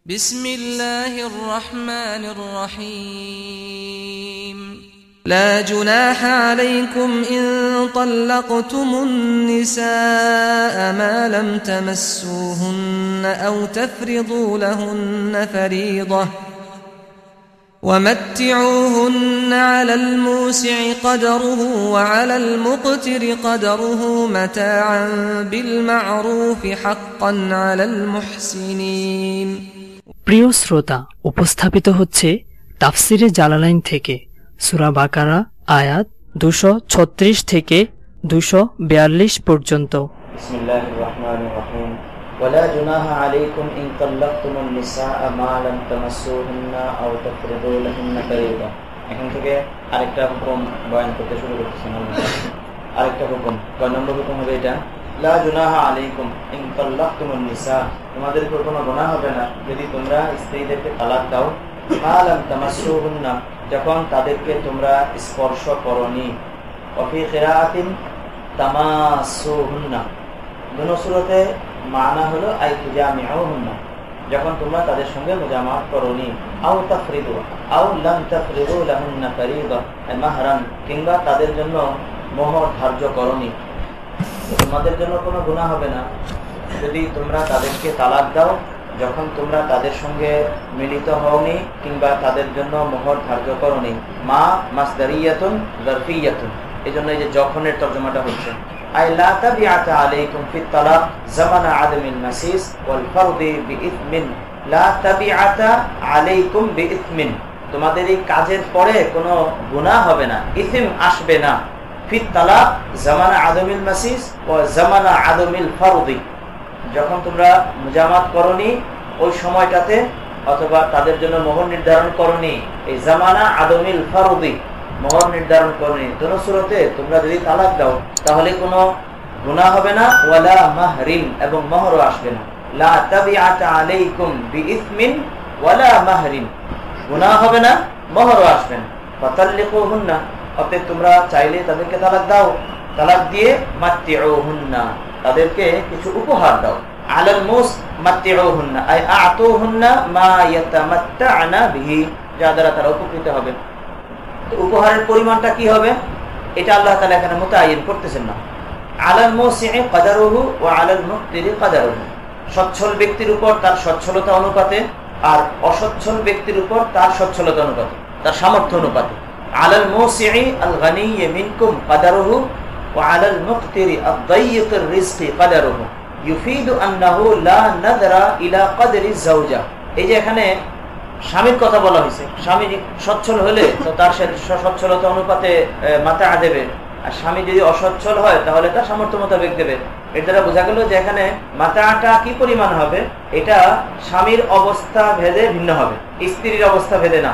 بسم الله الرحمن الرحيم لا جناح عليكم إن طلقتم النساء ما لم تمسوهن أو تفرضوا لهن فريضة ومتعوهن على الموسع قدره وعلى المقتر قدره متاعا بالمعروف حقا على المحسنين। প্রিয় শ্রোতা, উপস্থাপিত হচ্ছে তাফসিরে জালালাইন থেকে সূরা বাকারা আয়াত 236 থেকে 242 পর্যন্ত। বিসমিল্লাহির রহমানির রহিম। ওয়ালা জুনাহা আলাইকুম ইন তাল্লাকতুমুন নিসাআ মা লাম তামাসসুহুন্না আও তাফরিদু লাহুন্না ফারিদা। এখান থেকে আরেকটা হুকুম বয়ান করতে শুরু করতেছেন। আরেকটা হুকুম, কয় নম্বর হুকুম হবে এটা? লা জুনাহা আলাইকুম ইন তাল্লাকতুমুন নিসা, তোমাদের উপর কোনো গুনাহ হবে না যদি তোমরা স্ত্রীদেরকে তালাক দাও। মা লাম তামাসসুহুন্না, যখন তাদেরকে তোমরা স্পর্শ করনি। ওয়া ফি কিরাআতিন তামাসসুহুন্না, দুনো সূরাতে মানা হলো আই তুজামিউহুন্না, যখন তোমরা তাদের সঙ্গে মুজামাত করনি। আও তাফরিদু আও লাম তাফরিদু লাহুন্না ফারিদা, মাহরান, কিংবা তাদের জন্য মোহর ধার্য করনি। তোমাদের জন্য কোনো গুনাহ হবে না যদি তোমরা তাদেরকে তালাক দাও যখন তোমরা তাদের সঙ্গে মিলিত হওনি কিংবা তাদের জন্য মোহর ধার্য করনি। মা মাসদারিয়াতুন যারফিয়াতুন, এজন্য এই যে যখনের তরজমাটা হচ্ছে আই লা তাবিআতা আলাইকুম ফিত তালাক জামানা আদমিল মাসিস ওয়াল ফারদি বিইথমিন। লা তাবিআতা আলাইকুম বিইথমিন, তোমাদের এই কাজের পরে কোনো গুনাহ হবে না, ইসম আসবে না। ফিত তালাক জামানা আদমিল মাসিস ওয়া জামানা আদমিল ফারদি, যখন তোমরা মুজামাত করনি ওই সময়টাতে, অথবা তাদের জন্য মোহর নির্ধারণ করনি, এই জামানা আদমিল ফারদি, মোহর নির্ধারণ করনি, দুনো সূরাতে তোমরা যদি তালাক দাও তাহলে কোনো গুনাহ হবে না। ওয়ালা মাহরিন, এবং মোহরও আসবে না। লা তাবিআতা আলাইকুম বিইথমিন ওয়ালা মাহরিন, গুনাহ হবে না, মোহরও আসবে না। ফাতাল্লিকুহুন্না, অতএব তোমরা চাইলে তাদেরকে তালাক দাও, তালাক দিয়ে মাত্তিউহুন্না, তাদেরকে কিছু উপহার দাও। আলাল মুস মাত্তিউহুন্না আই আতুহুন্না মা ইয়াতামাত্তা'না বিহি, যা দ্বারা তারা উপকৃত হবে। তো উপহারের পরিমাণটা কি হবে এটা আল্লাহ তাআলা এখানে মুতায়িন করতেছেন না। আলাল মুসি'i কদরুহু ওয়া আলাল মুকতিরি কদরুহু, সচ্ছল ব্যক্তির উপর তার সচ্ছলতা অনুপাতে, আর অসচ্ছল ব্যক্তির উপর তার সচ্ছলতা অনুপাতে, তার সামর্থ্য অনুপাতে। আলাল মুসি'i আল গানিয়্যি মিনকুম কদরুহু ওয়া আলাল মুকতিরি আদ-দায়্যিকির রিজকি কদরুহু ইউফিদু আন্নাহু লা নাযরা ইলা কদরি যাওজা। এই যে এখানে স্বামীর কথা বলা হয়েছে, স্বামী সচ্ছল হলে তো তার সচ্ছলতা অনুপাতে মাতা দেবে, আর স্বামী যদি অসচ্ছল হয় তাহলে তার সামর্থ্য মোতাবেক দেবে। এর দ্বারা বোঝা গেল যে এখানে মাতাটা কি পরিমাণ হবে এটা স্বামীর অবস্থা ভেদে ভিন্ন হবে, স্ত্রীর অবস্থা ভেদে না।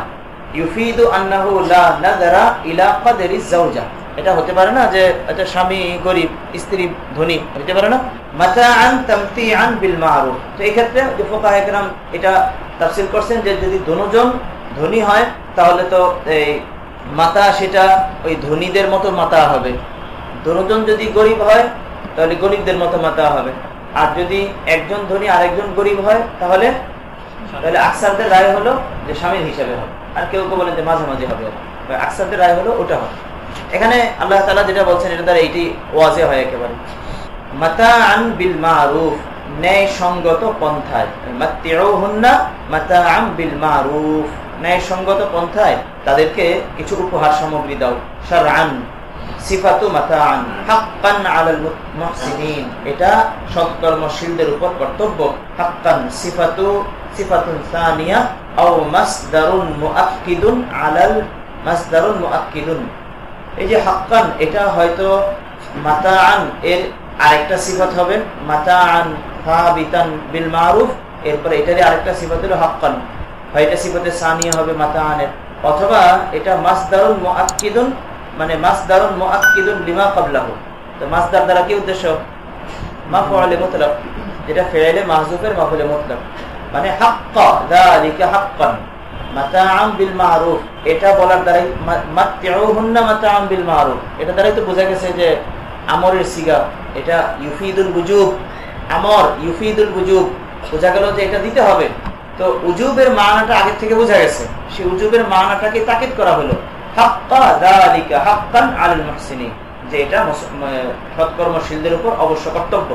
ইউফিদু আন্নাহু লা নাযরা ইলা কদরি যাওজা, এটা হতে পারে না যে এটা স্বামী গরিব স্ত্রী ধনী, হতে পারে না। মাতাআন তামতিআন বিল মারুফ, তো এই ক্ষেত্রে যে ফুকাহায়ে কেরাম এটা তাফসীর করছেন যে যদি দুজন ধনী হয় তাহলে তো এই মাতা সেটা ওই ধনীদের মতো মাতা হবে, দুজন যদি গরিব হয় তাহলে গরিবদের মতো মাতা হবে, আর যদি একজন ধনী আর একজন গরিব হয় তাহলে আকসারদের রায় হলো যে স্বামীর হিসাবে হবে, আর কেউ কেউ বলেন যে মাঝামাঝি হবে, আকসারদের রায় হলো ওটা হবে। এখানে আল্লাহ তাআলা যেটা বলছেন এটা দ্বারা এইটি ওয়াজে হয় একেবারে। মাতাআন বিল মারুফ, ন্যায় সঙ্গত পন্থায়। মাত্তিউহুন্না মাতাআন বিল মারুফ, ন্যায় সঙ্গত পন্থায় তাদেরকে কিছু উপহার সামগ্রী দাও। শারআন সিফাতু মাতাআন হাক্কান আলাল মুহসিনিন, এটা সৎকর্মশীলদের উপর কর্তব্য। হাক্কান সিফাতুন সানিয়া আও মাসদারুন মুআক্কিদুন আলাল মাসদারুন মুআক্কিদুন। এই যে হাক্কান এটা হয়তো মাতাআন এর আরেকটা সিফাত হবে, মাতাআন সাবিতান বিল মারুফ, এরপর এটারই আরেকটা সিফাত হলো হাক্কান, হয় এটা সিফাতে সানিয়া হবে মাতাআনের, অথবা এটা মাসদারুন মুআক্কিদুন, মানে মাসদারুন মুআক্কিদুন লিমা ক্বাবলাহু। তো মাসদার দ্বারা কি উদ্দেশ্য? মাফউলে মুতলাক, যেটা ফি'লে মাহযুফের মাফউলে মুতলাক, মানে হাক্কা যালিকা হাক্কান মাতাআন বিল মারুফ, এটা বলার দ্বারাই মাত্তিউহুন্না মাতাআন বিল মারুফ, এটা দ্বারাই তো বোঝা গেছে যে আমরের সিগা, এটা ইউফিদুল বুজুব, আমর ইউফিদুল বুজুব, বোঝা গেল যে এটা দিতে হবে। তো উজুবের মানাটা আগে থেকে বোঝা গেছে, সেই উজুবের মানাটাকে তাকিদ করা হলো হাক্কা যালিকা হাক্কান আলাল মুহসিনিন, যে এটা সৎকর্মশীলদের উপর অবশ্য কর্তব্য।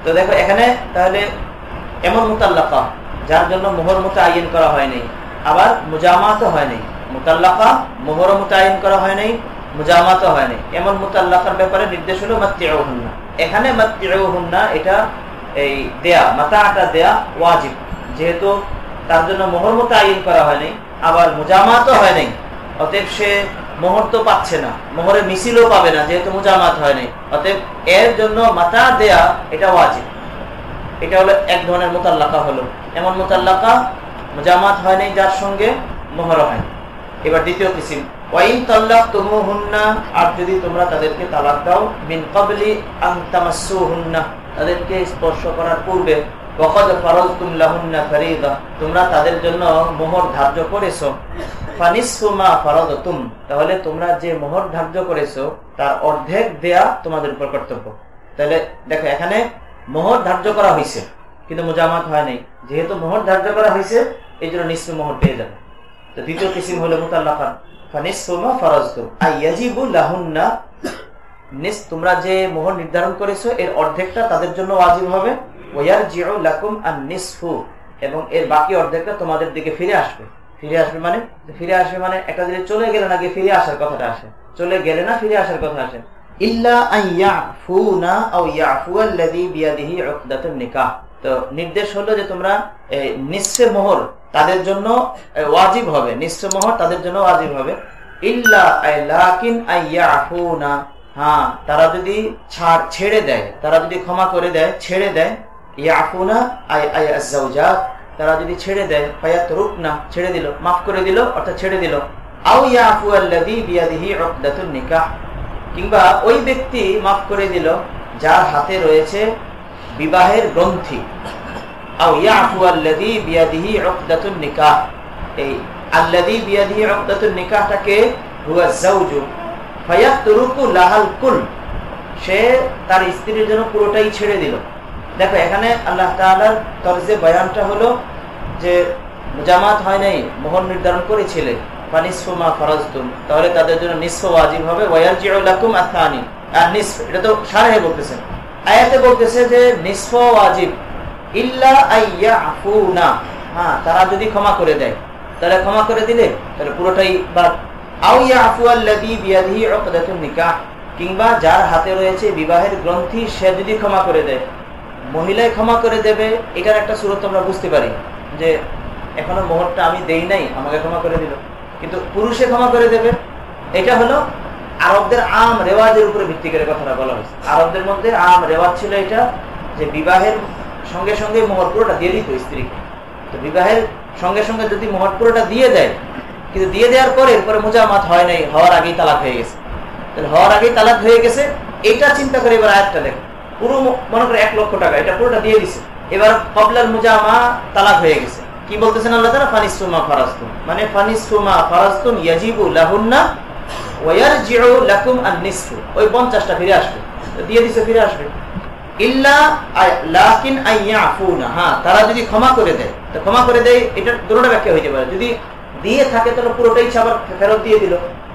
তো দেখো এখানে তাহলে এমন মুতাল্লাকা যার জন্য মোহর মুতাআইন করা হয়নি, আবার মুজামাতও হয়নি, মুতাল্লাকা মোহর মুতাআইন করা হয়নি, মুজামাতও হয়নি, এমন মুতাল্লাকার ব্যাপারে নির্দেশ হলো মাততিউহুন্না। এখানে মাততিউহুন্না এটা এই দেয়া, মাতাটা দেয়া ওয়াজিব, যেহেতু তার জন্য মোহর মুতাআইন করা হয়নি, আবার মুজামাতও হয়নি, অতএব সে মোহর তো পাচ্ছে না, মোহরের মিছিলও পাবে না, যেহেতু মুজামাত হয়নি, অতএব এর জন্য মাতা দেয়া এটা ওয়াজিব। এটা হলো এক ধরনের মুতাল্লাকা হলো, এমন মুতাল্লাকা মুজামাত হয়নি যার সঙ্গে মোহর হয়নি। এবার দ্বিতীয় কিসিম, ওয়াইন তাল্লাকতুমুহুন্না, আর যদি তোমরা তাদেরকে তালাক দাও, মিন ক্বাবলি আন তামাসসুহুন্না, তাদেরকে স্পর্শ করার পূর্বে, ওয়াকাদ ফারাযতুম লাহুন্না ফারিদা, তোমরা তাদের জন্য মোহর ধার্য করেছো, ফানিসফু মা ফারাযতুম, তাহলে তোমরা যে মোহর ধার্য করেছো তার অর্ধেক দেয়া তোমাদের উপর কর্তব্য। তাহলে দেখো এখানে মোহর ধার্য করা হয়েছে কিন্তু মুজামাত হয় নাই, যেহেতু মোহর ধার্য করা হয়েছে এই জন্য নিসফে মোহর পেয়ে যাবে। তো দ্বিতীয় কিসিম হলো মুতাল্লাকা, ফানিসফু মা ফারাযতুম আই ইয়াজিবু লাহুন্না, তোমরা যে মোহর নির্ধারণ করেছো এর অর্ধেকটা তাদের জন্য ওয়াজিব হবে, ওয়ারজিউ লাকুম আন নিসফু, এবং এর বাকি অর্ধেকটা তোমাদের দিকে ফিরে আসবে। ফিরে আসবে মানে, ফিরে আসবে মানে একটা যদি চলে গেলে নাকি ফিরে আসার কথাটা আসে, চলে গেলে না ফিরে আসার কথা আসে। ইল্লা আন ইয়াফুনা আও ইয়াফুয়াল্লাযী বিয়াদিহি উকদাতুন নিকাহ, তো নির্দেশ হলো যে তোমরা নিসফে মোহর তাদের জন্য ওয়াজিব হবে, নিসফে মোহর তাদের জন্য ওয়াজিব হবে। ইল্লা লাকিন আইয়াফুনা, হ্যাঁ তারা যদি ছেড়ে দেয়, তারা যদি ক্ষমা করে দেয়, ছেড়ে দেয়, ইয়াফুনা আই আয-যাওজাত, তারা যদি ছেড়ে দেয়, ফায়াতরুকনা, ছেড়ে দিল, মাফ করে দিল অর্থাৎ ছেড়ে দিল, আও ইয়াফুয়াল্লাযী বিয়াদিহি উকদাতুন নিকাহ, কিংবা ওই ব্যক্তি মাফ করে দিল যার হাতে রয়েছে বিবাহের গ্রন্থি, আও ইয়াফুয়াল্লাযী বিয়াদিহি উকদাতুন নিকাহ, এই আল্লাযী বিয়াদিহি উকদাতুন নিকাহটাকে হুয়া যাওজু ফায়াতরুকু লাহাল কুল, সে তার স্ত্রীর জন্য পুরোটাই ছেড়ে দিল। দেখো এখানে আল্লাহ তাআলার তরজে বয়ানটা হলো যে মুজামাত হয় নাই, মোহর নির্ধারণ করেছিলে, ফানিসফু মা ফারাযতুম, তাহলে তাদের জন্য নিসফ ওয়াজিব হবে, ওয়ারজিউ লাকুম আত-তানি, আর নিসফ এটা তো শারহে বলতেছেন, আয়াতে বলতেছে যে নিসফ ওয়াজিব, ইল্লা আইয়াফুনা, হ্যাঁ তারা যদি ক্ষমা করে দেয়, তাহলে ক্ষমা করে দিলে তাহলে পুরোটাই বাদ। আও ইয়াফুয়াল্লাযী বিয়াদিহি উকদাতুন নিকাহ, কিংবা যার হাতে রয়েছে বিবাহের গ্রন্থি সে যদি ক্ষমা করে দেয়, মহিলায় ক্ষমা করে দেবে, এটার একটা সূরত আমরা বুঝতে পারি যে এখনো মোহরটা আমি দেই নাই, আমাকে ক্ষমা করে দিল, কিন্তু পুরুষে ক্ষমা করে দেবে, এটা হলো আরবদের আম রেওয়াজের উপরে ভিত্তি করে কথাটা বলা হয়েছে। আরবদের মধ্যে আম রেওয়াজ ছিল এটা যে বিবাহের সঙ্গে সঙ্গে মোহর পুরোটা দিয়ে দিত স্ত্রীকে, তো বিবাহের সঙ্গে সঙ্গে যদি মোহর পুরোটা দিয়ে দেয়, কিন্তু দিয়ে দেওয়ার পরে এরপরে মুজামাত হয় নাই, হওয়ার আগেই তালাক হয়ে গেছে, তাহলে হওয়ার আগেই তালাক হয়ে গেছে, এটা চিন্তা করে এবার আয়াতটা দেখো, পুরো মনে করে 1 লক্ষ টাকা এটা পুরোটা দিয়ে দিছে, এবার কবলাল মুজামা তালাক হয়ে গেছে, কি বলতেছেন আল্লাহ তাআলা, ফানিসফু মা ফারাযতুম, মানে ফানিসফু মা ফারাযতুম ইয়াজিবু লাহুন্না ওয়ারজিউ লাকুম আন-নিসফু, ওই 50টা ফিরে আসবে, দিয়ে দিছে ফিরে আসবে। ইল্লা লাকিন আইয়াফুনা, হ্যাঁ তারা যদি ক্ষমা করে দেয়, তো ক্ষমা করে দেয় এটা দুটোটা ব্যাখ্যা হইতে পারে, যদি দিয়ে থাকে তাহলে পুরোটাই আবার ফেরত দিয়ে দিল,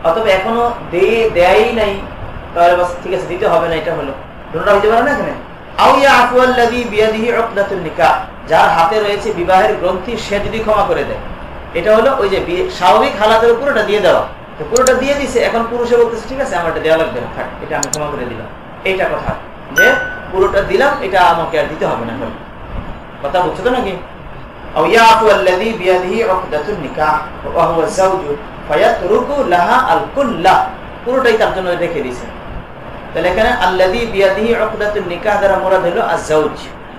অথবা এখনো দেয়ই নাই তাহলে বাস ঠিক আছে দিতে হবে না, এটা হলো দুটোটা হইতে পারে না এখানে। আও ইয়াফুয়াল্লাযী বিয়াদিহি উকদাতুন নিকাহ, যার হাতে রয়েছে বিবাহের গ্রন্থি সে যদি ক্ষমা করে দেয়, এটা হলো ওই যে স্বাভাবিক হালাতের উপর এটা দিয়ে দেওয়া, তো পুরোটা দিয়ে দিছে, এখন পুরুষে বলতেছে ঠিক আছে আমার এটা দেওয়া লাগবে না, থাক এটা আমি ক্ষমা করে দিলাম, এইটা কথা যে পুরোটা দিলাম, এটা আমাকে আর দিতে হবে না, কথা বুঝছো তো নাকি। আও ইয়াফুয়াল্লাযী বিয়াদিহি উকদাতুন নিকাহ ওয়া হুয়া যাওজু ফায়াতরুকু লাহা আল কুল্লা, পুরোটাই তার জন্য রেখে দিয়েছে। তাহলে এখানে আল্লাযী বিয়াদিহি উকদাতুন নিকাহ দ্বারা মুরাদ হলো আয-যাওজ।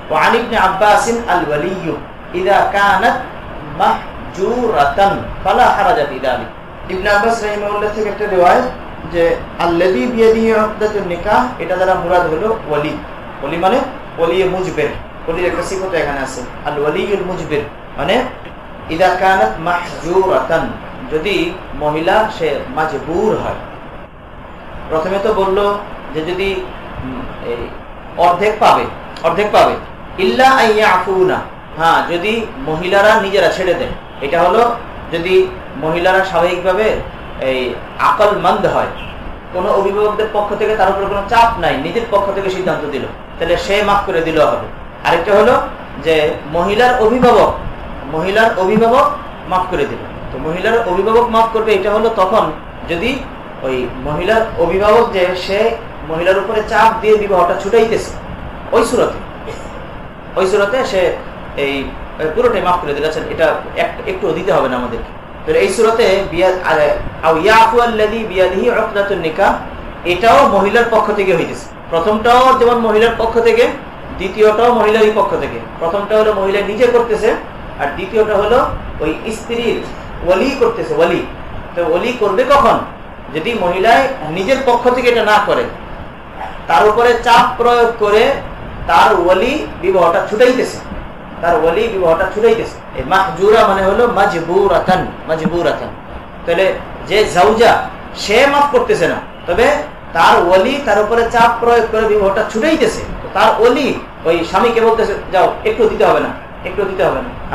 ওয়া আন ইবনে আব্বাস আল ওয়ালিয়্যু ইযা কানাত মাহজুরাতান ফালা হারাজা ফি যালিক, ইবনে আব্বাস রাহিমাহুল্লাহ থেকে একটা রিওয়ায়াত যে আল্লাযী বিয়াদিহি উকদাতুন নিকাহ এটা দ্বারা মুরাদ হলো ওয়ালি, ওলি মানে ওলিয়ে মুজবির, ওলির একটা সিফত এখানে আছে, আল ওয়ালিয়ুল মুজবির, মানে ইযা কানাত মাহজুরাতান, যদি মহিলা সে মাজবুর হয়। প্রথমে তো বললো যে যদি অর্ধেক পাবে, ইল্লা আইয়াফুনা, হ্যাঁ, যদি মহিলারা নিজেরা ছেড়ে দেয়, এটা হলো যদি মহিলারা স্বাভাবিকভাবে এই আকলমন্দ হয়, কোনো অভিভাবকদের পক্ষ থেকে তার উপর কোনো চাপ নাই, নিজের পক্ষ থেকে সিদ্ধান্ত দিল, তাহলে সে মাফ করে দিলেও হবে। আরেকটা হলো যে মহিলার অভিভাবক মাফ করে দিল। তো মহিলার অভিভাবক মাফ করবে, এটা হলো তখন যদি ওই মহিলার অভিভাবক যে সে মহিলার উপরে চাপ দিয়ে বিবাহটা ছুটাইতেছে, ওই সুরতে সে এই পুরোটাই মাফ করে দিলেছেন, এটা একটু দিতে হবে না আমাদেরকে। তো এই সুরতে এটাও মহিলার পক্ষ থেকে হইতেছে। প্রথমটাও যেমন মহিলার পক্ষ থেকে, দ্বিতীয়টাও মহিলারই পক্ষ থেকে। প্রথমটা হলো মহিলা নিজে করতেছে, আর দ্বিতীয়টা হলো ওই স্ত্রীর ওলি করতেছে। ওলি তো ওলি করবে কখন? যদি মহিলায় নিজের পক্ষ থেকে এটা না করে, তার উপরে চাপ প্রয়োগ করে তার ওলি বিবাহটা ছুটাইতেছে, এই মাহজুরা মানে হলো মাজবুরাতান। তাহলে যে জাউজা সে মাফ করতেছে না, তবে তার ওলি তার উপরে চাপ প্রয়োগ করে বিবাহটা ছুটাইতেছে। তার ওলি ওই স্বামীকে বলতেছে, যাও একটু দিতে হবে না,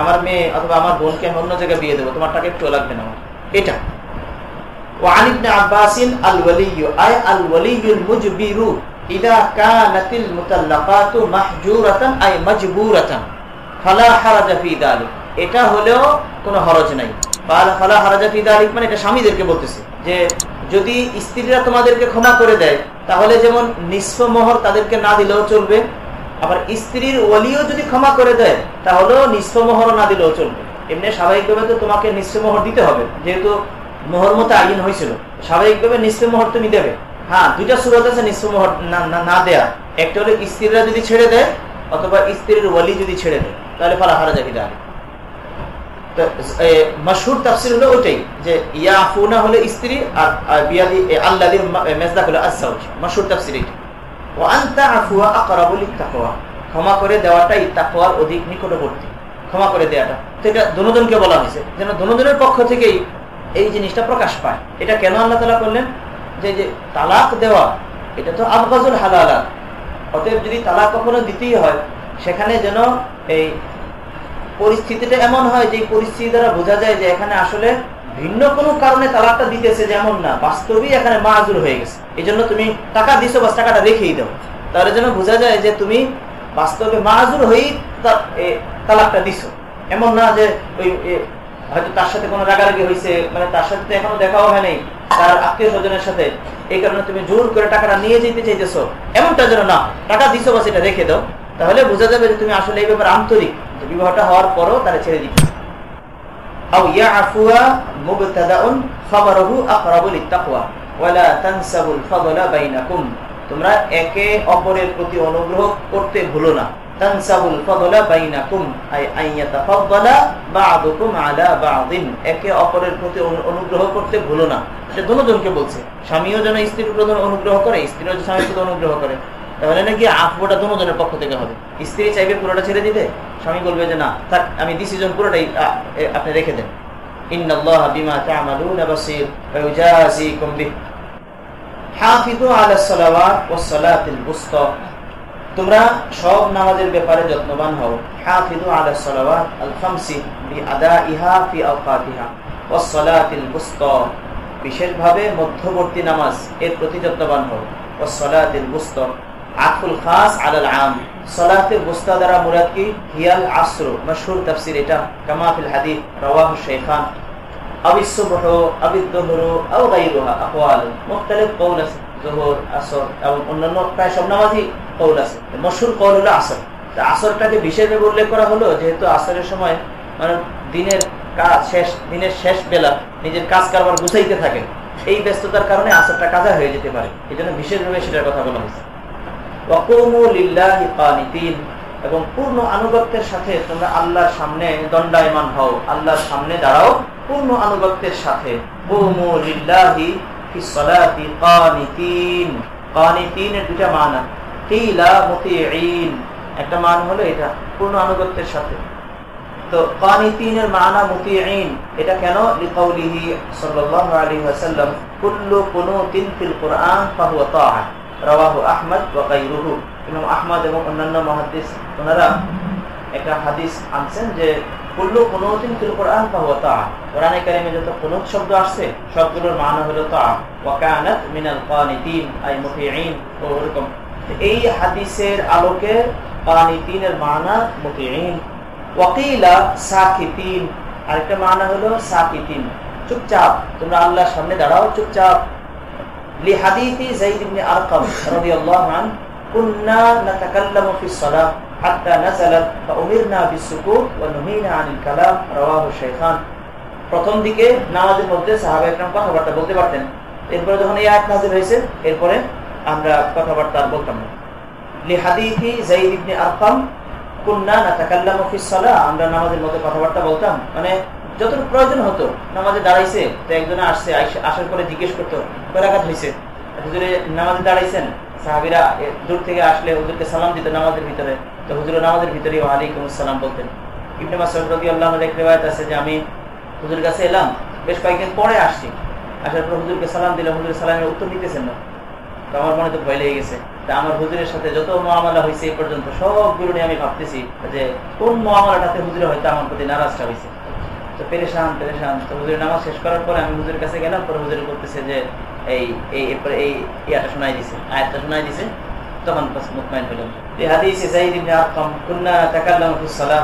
আমার মেয়ে অথবা আমার বোনকে আমি অন্য জায়গায় বিয়ে দেবো, তোমার টাকা একটু লাগবে না আমার। এটা وعن ابن عباس الولي أي الولي المجبر إذا كانت المطلقات محجورة أي مجبورة فلا حرج في ذلك। এটা হলেও কোনো হরজ নাই। ফালা হারাজা ফি যালিক মানে এটা স্বামীদেরকে বলতেছে যে যদি স্ত্রীরা তোমাদেরকে ক্ষমা করে দেয়, তাহলে যেমন নিসফ মোহর তাদেরকে না দিলেও চলবে, আবার স্ত্রীর ওলিও যদি ক্ষমা করে দেয় তাহলেও নিসফ মোহর না দিলেও চলবে। এমনি স্বাভাবিকভাবে তো তোমাকে নিসফ মোহর দিতে হবে, যেহেতু মোহর মতো আইন হয়েছিল, স্বাভাবিকভাবে নিসফ মোহর তুমি দেবে। হ্যাঁ, দুইটা সুরত আছে নিসফ মোহর না দেয়া। একটা হলো স্ত্রীরা যদি ছেড়ে দেয় অথবা স্ত্রীর ওলি যদি ছেড়ে দেয়, তাহলে ফালা হারাজা ফি যালিক। তো মাশহুর তাফসীর হলো ওইটাই যে ইয়াফুনা হলো স্ত্রী আর বিয়াদি আল্লাযী মাজদাক হলো আয-যাওজ। মাশহুর তাফসীর এটা। ওয়া আনতা আফওয়া আকরাবু লিত-তাকওয়া, ক্ষমা করে দেওয়াটাই তাকওয়ার অধিক নিকটবর্তী। ক্ষমা করে দেওয়াটা, তো এটা দুজনকে বলা হয়েছে যেন দুজনের পক্ষ থেকেই এই জিনিসটা প্রকাশ পায়। এটা কেন আল্লাহ তাআলা করলেন? যে তালাক দেওয়া এটা তো আবগাজুল হালালাত। অতএব যদি তালাক কখনো দিতেই হয়, সেখানে যেন এই পরিস্থিতিটা এমন হয় যে পরিস্থিতি দ্বারা বোঝা যায় যে এখানে আসলে ভিন্ন কোনো কারণে তালাকটা দিতেছে, যেমন না বাস্তবেই এখানে মাআজুর হয়ে গেছে। এই জন্য তুমি টাকা দিছো, বাস টাকাটা রেখেই দাও, তাহলে যেন বোঝা যায় যে তুমি বাস্তবে মাআজুর হয়েই তালাকটা দিছো। এমন না যে ওই হয়তো তার সাথে কোনো রাগারাগি হয়েছে, মানে তার সাথে তো এখনো দেখাও হয় নাই, তার আত্মীয় স্বজনের সাথে, এই কারণে তুমি জোর করে টাকাটা নিয়ে যেতে চাইতেছো, এমনটা যেন না। টাকা দিছো, বাস এটা রেখে দাও, তাহলে বোঝা যাবে যে তুমি আসলে এই ব্যাপারে আন্তরিক, যে বিবাহটা হওয়ার পরও তারা ছেড়ে দিতে। আও ইয়াফুয়া মুবতাদাউন খাবারুহু আকরাবু লিত-তাকওয়া ওয়ালা তানসাবুল ফাদলা বাইনাকুম। তোমরা একে অপরের প্রতি অনুগ্রহ করতে ভুলো না। তানসাবুল ফাদলা বাইনাকুম আই আইয়াতাফাদ্দালা বা'দুকুম আলা বা'দিন, একে অপরের প্রতি অনুগ্রহ করতে ভুলো না। এটা দুজনকে বলছে, স্বামীও যেন স্ত্রীর প্রতি অনুগ্রহ করে, স্ত্রীও যেন স্বামীর প্রতি অনুগ্রহ করে। তাহলে নাকি আফওয়াটা দুজনের পক্ষ থেকে হবে। স্ত্রী চাইবে পুরোটা ছেড়ে দিতে, স্বামী বলবে যে না থাক, আমি ডিসিশন পুরোটাই আপনি রেখে দেন। ইন্নাল্লাহা বিমা তা'মালুনা বাসীর ওয়া ইউজাযিকুম বিহি। হাফিযু আলাস সালাওয়াত ওয়াস সালাতিল বুসতা, তোমরা সব নামাজের ব্যাপারে যত্নবান হও। হাফিযু আলাস সালাওয়াত আল খামসি বিআদাইহা ফি আওকাতিহা ওয়াস সালাতিল বুসতা, বিশেষভাবে মধ্যবর্তী নামাজ এর প্রতি যত্নবান হও। ওয়াস সালাতিল বুসতা আতফুল খাস আলাল আম, সালাতুল বুসতা দ্বারা মুরাদ কি? হিয়াল আসর। মাশহুর তাফসীর এটা, কামা ফিল হাদিস রাওয়াহু শাইখান। আবিস সুবহ আবিদ দুহর আও গায়রুহা আকওয়াল, মুখতালিফ কওল আছে, যুহর আসর এবং অন্যান্য প্রায় সব নামাজই কওল আছে। মাশহুর কওল হলো আসর। তা আসরটাকে বিশেষভাবে উল্লেখ করা হলো যেহেতু আসরের সময় মানে দিনের কাজ শেষ, দিনের শেষ বেলা নিজের কাজ কারবার গুছাইতে থাকে, এই ব্যস্ততার কারণে আসরটা কাজা হয়ে যেতে পারে, এই জন্য বিশেষভাবে সেটার কথা বলা হয়েছে। ওয়াকুমু লিল্লাহি কানিতিন, এবং পূর্ণ আনুগত্যের সাথে তোমরা আল্লাহর সামনে দণ্ডায়মান হও, আল্লাহর সামনে দাঁড়াও পূর্ণ আনুগত্যের সাথে। কুমু লিল্লাহি ফিস সালাতি কানিতিন, কানিতিনের দুটো মানা, কিলা মুতিঈন, একটা মান হলো এটা পূর্ণ আনুগত্যের সাথে। তো কানিতিনের মানা মুতিঈন, এটা কেন? লিকাউলিহি সাল্লাল্লাহু আলাইহি ওয়াসাল্লাম কুল্লু কুনুতিন ফিল কুরআন ফাহুয়া তাআহ, রাওয়াহু আহমদ ওয়া গায়রুহু। ইমাম আহমদ এবং অন্যান্য মুহাদ্দিস ওনারা একটা হাদিস আনছেন যে কুল্লু কুনুতিন ফিল কুরআন ফাহুয়া তাআ, কোরআনে কারিমে যত কুনুত শব্দ আসছে সবগুলোর মানে হলো তাআ। ওয়া কানাত মিনাল কানিতিন আই মুতিঈন, ওরকম। এই হাদিসের আলোকে কানিতিনের মানা মুতিঈন। ওয়াকিলা সাকিতিন, আরেকটা মানা হলো সাকিতিন, চুপচাপ, তোমরা আল্লাহর সামনে দাঁড়াও চুপচাপ। লিহাদিসি যায়েদ ইবনে আরকাম রাদিয়াল্লাহু আনহু কুন্না নাতাকাল্লামু ফিস সালাহ হাত্তা নাযালাত ফাউমিরনা বিসসুকুত ওয়া নুহিনা আনিল কালাম, রাওয়াহু শাইখান। প্রথম দিকে নামাজের মধ্যে সাহাবায়ে কেরাম কথাবার্তা বলতে পারতেন, এরপরে যখন এই আয়াত নাযিল হয়েছে এরপরে আমরা কথাবার্তা আর বলতাম না। লিহাদিসি যায়েদ ইবনে আরকাম কুন্না নাতাকাল্লামু ফিস সালাহ, আমরা নামাজের মধ্যে কথাবার্তা বলতাম, মানে যতটুকু প্রয়োজন হতো। নামাজে দাঁড়াইছে তো একজনে আসছে, আসার পরে জিজ্ঞেস করতো কয় রাকাত হয়েছে, হুজুরে নামাজে দাঁড়াইছেন। সাহাবীরা দূর থেকে আসলে হুজুরকে সালাম দিত নামাজের ভিতরে, তো হুজুর নামাজের ভিতরে ওয়া আলাইকুমুস সালাম বলতেন। ইবনে মাসউদ রাদিয়াল্লাহু আনহু এর রিওয়ায়াত আছে যে আমি হুজুরের কাছে এলাম, বেশ কয়েকদিন পরে আসছি, আসার পর হুজুরকে সালাম দিলাম, হুজুর সালামের উত্তর দিতেছেন না। তো আমার মনে তো ভয় লেগে গেছে, তা আমার হুজুরের সাথে যত মুআমালা হয়েছে এই পর্যন্ত সবগুলো নিয়ে আমি ভাবতেছি যে কোন মুআমালাটাতে হুজুরে হয়তো আমার প্রতি নারাজটা হয়েছে। তো পেরেশান। তো হুজুরের নামাজ শেষ করার পরে আমি হুজুরের কাছে গেলাম, পরে হুজুর বলতেছে যে এরপরে এই ইয়াটা শোনাই দিছে, আয়াতটা শোনাই দিছে, তখন মুতমাইন হলাম। এই হাদিসে যায়েদ ইবনে আরকাম কুন্না নাতাকাল্লামু ফিস সালাহ